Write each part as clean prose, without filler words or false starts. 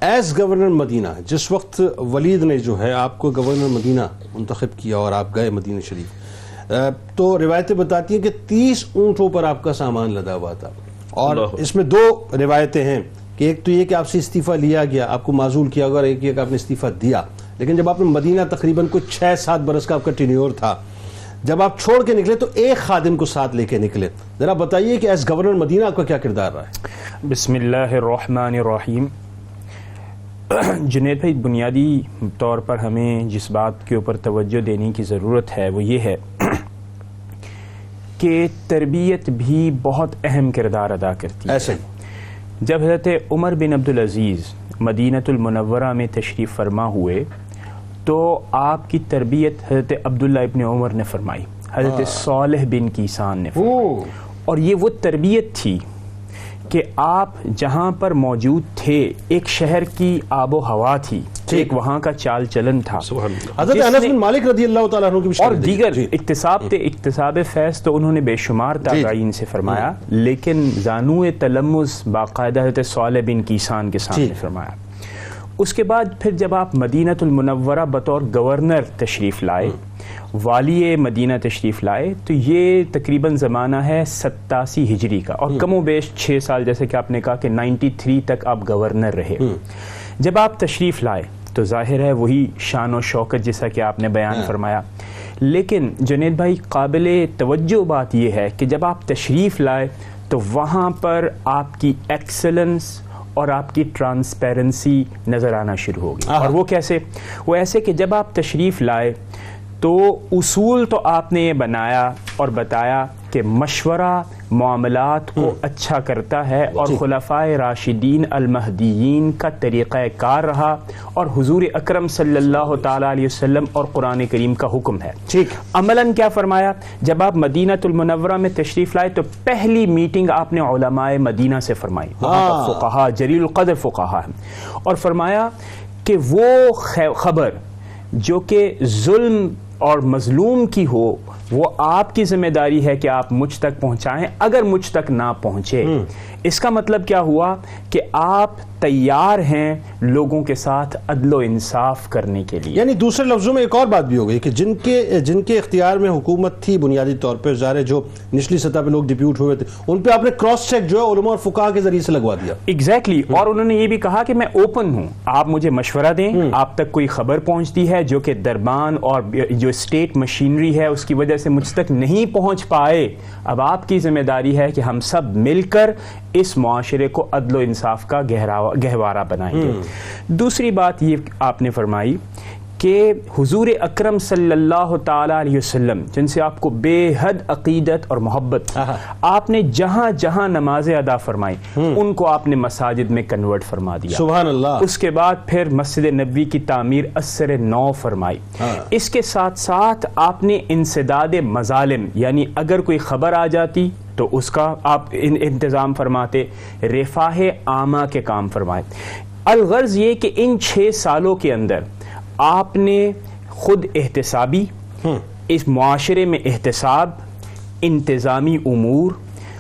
As governor مدینہ جس وقت ولید نے جو ہے آپ کو گورنر مدینہ منتخب کیا اور آپ گئے مدینہ شریف، تو روایتیں بتاتی ہیں کہ 30 اونٹوں پر آپ کا سامان لدا ہوا تھا، اور اس میں 2 روایتیں ہیں کہ ایک تو یہ کہ آپ سے استعفیٰ لیا گیا، آپ کو معزول کیا گیا، اور ایک یہ کہ آپ نے استعفیٰ دیا. لیکن جب آپ نے مدینہ تقریباً کچھ 6-7 برس کا آپ کا ٹینیور تھا، جب آپ چھوڑ کے نکلے تو ایک خادم کو ساتھ لے کے نکلے. ذرا بتائیے کہ ایز گورنر مدینہ آپ کا کیا کردار رہا ہے؟ بسم اللہ الرحمن الرحیم. جنید بھائی، بنیادی طور پر ہمیں جس بات کے اوپر توجہ دینے کی ضرورت ہے وہ یہ ہے کہ تربیت بھی بہت اہم کردار ادا کرتی ہے. ایسے جب حضرت عمر بن عبدالعزیز مدینۃ المنورہ میں تشریف فرما ہوئے تو آپ کی تربیت حضرت عبداللہ ابن عمر نے فرمائی، حضرت صالح بن کیسان نے فرمائی. اور یہ وہ تربیت تھی کہ آپ جہاں پر موجود تھے ایک شہر کی آب و ہوا تھی، ایک وہاں کا چال چلن تھا. حضرت انس بن مالک رضی اللہ تعالیٰ عنہ کی بھی اور دیگر اکتساب فیض تو انہوں نے بے شمار تابعین سے فرمایا، لیکن زانو تلمذ باقاعدہ حضرت صالح بن کیسان کے سامنے فرمایا. اس کے بعد پھر جب آپ مدینۃ المنورہ بطور گورنر تشریف لائے، والی مدینہ تشریف لائے، تو یہ تقریباً زمانہ ہے 87 ہجری کا، اور کم و بیش 6 سال جیسے کہ آپ نے کہا کہ 93 تک آپ گورنر رہے. جب آپ تشریف لائے تو ظاہر ہے وہی شان و شوکت جیسا کہ آپ نے بیان فرمایا. لیکن جنید بھائی، قابل توجہ بات یہ ہے کہ جب آپ تشریف لائے تو وہاں پر آپ کی ایکسلنس اور آپ کی ٹرانسپیرنسی نظر آنا شروع ہوگی. اور وہ کیسے؟ وہ ایسے کہ جب آپ تشریف لائے تو اصول تو آپ نے یہ بنایا اور بتایا کہ مشورہ معاملات کو اچھا کرتا ہے، اور خلفائے راشدین المہدیین کا طریقہ کار رہا، اور حضور اکرم صلی اللہ تعالیٰ علیہ وسلم اور قرآن کریم کا حکم ہے. عملاً کیا فرمایا؟ جب آپ مدینۃ المنورہ میں تشریف لائے تو پہلی میٹنگ آپ نے علماء مدینہ سے فرمائی، فقہا جلیل القدر فقہا ہیں، اور فرمایا کہ وہ خبر جو کہ ظلم اور مظلوم کی ہو وہ آپ کی ذمہ داری ہے کہ آپ مجھ تک پہنچائیں. اگر مجھ تک نہ پہنچے، اس کا مطلب کیا ہوا کہ آپ تیار ہیں لوگوں کے ساتھ عدل و انصاف کرنے کے لیے. یعنی دوسرے لفظوں میں ایک اور بات بھی ہو گئی کہ جن کے اختیار میں حکومت تھی بنیادی طور پہ، ظاہر جو نچلی سطح پہ لوگ ڈپیوٹ ہوئے تھے، ان پہ آپ نے کراس چیک جو ہے علماء اور فقہاء کے ذریعے سے لگوا دیا. ایگزیکٹلی. اور انہوں نے یہ بھی کہا کہ میں اوپن ہوں، آپ مجھے مشورہ دیں. آپ تک کوئی خبر پہنچتی ہے جو کہ دربان اور جو اسٹیٹ مشینری ہے اس کی وجہ سے مجھ تک نہیں پہنچ پائے، اب آپ کی ذمہ داری ہے کہ ہم سب مل کر اس معاشرے کو عدل و انصاف کا گہوارہ بنائیں گے. دوسری بات یہ آپ نے فرمائی کہ حضور اکرم صلی اللہ تعالیٰ علیہ وسلم جن سے آپ کو بے حد عقیدت اور محبت، آپ نے جہاں جہاں نمازیں ادا فرمائی ان کو آپ نے مساجد میں کنورٹ فرما دیا. سبحان اللہ. اس کے بعد پھر مسجد نبوی کی تعمیر اثر نو فرمائی. اس کے ساتھ ساتھ آپ نے انسداد مظالم، یعنی اگر کوئی خبر آ جاتی تو اس کا آپ انتظام فرماتے، رفاہ عامہ کے کام فرمائے. الغرض یہ کہ ان 6 سالوں کے اندر آپ نے خود احتسابی، اس معاشرے میں احتساب، انتظامی امور،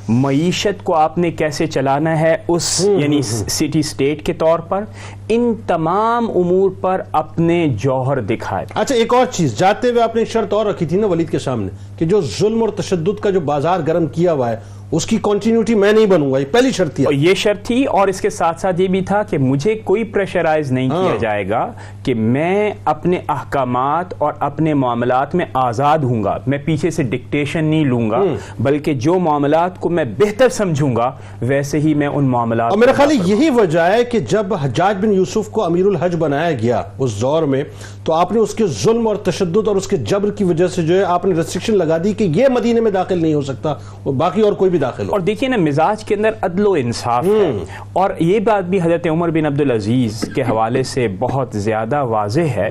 معیشت کو آپ نے کیسے چلانا ہے اس یعنی سٹی سٹیٹ کے طور پر، ان تمام امور پر اپنے جوہر دکھائے. اچھا، ایک اور چیز جاتے ہوئے آپ نے ایک شرط اور رکھی تھی نا ولید کے سامنے کہ جو ظلم اور تشدد کا جو بازار گرم کیا ہوا ہے اس کی کنٹینیوٹی میں نہیں بنوں گا. یہ پہلی شرط تھی. یہ شرط تھی، اور اس کے ساتھ ساتھ یہ بھی تھا کہ مجھے کوئی پریشرائز نہیں کیا جائے گا کہ میں اپنے احکامات اور اپنے معاملات میں آزاد ہوں گا. میں پیچھے سے ڈکٹیشن نہیں لوں گا، بلکہ جو معاملات کو میں بہتر سمجھوں گا ویسے ہی میں ان معاملات. اور میرا خیال یہی وجہ ہے کہ جب حجاج بن یوسف کو امیر الحج بنایا گیا اس دور میں، تو آپ نے اس کے ظلم اور تشدد اور اس کے جبر کی وجہ سے جو ہے آپ نے ریسٹرکشن لگا دی کہ یہ مدینے میں داخل نہیں ہو سکتا، باقی اور کوئی بھی داخل ہو. اور دیکھیے نا، مزاج کے اندر عدل و انصاف ہے. اور یہ بات بھی حضرت عمر بن عبدالعزیز کے حوالے سے بہت زیادہ واضح ہے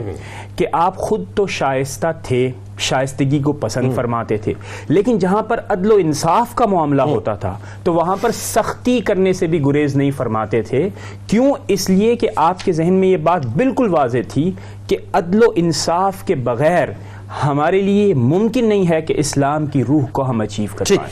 کہ آپ خود تو شائستہ تھے، شائستگی کو پسند فرماتے تھے، لیکن جہاں پر عدل و انصاف کا معاملہ ہوتا تھا تو وہاں پر سختی کرنے سے بھی گریز نہیں فرماتے تھے. کیوں؟ اس لیے کہ آپ کے ذہن میں یہ بات بالکل واضح تھی کہ عدل و انصاف کے بغیر ہمارے لیے ممکن نہیں ہے کہ اسلام کی روح کو ہم اچیو کر پائیں.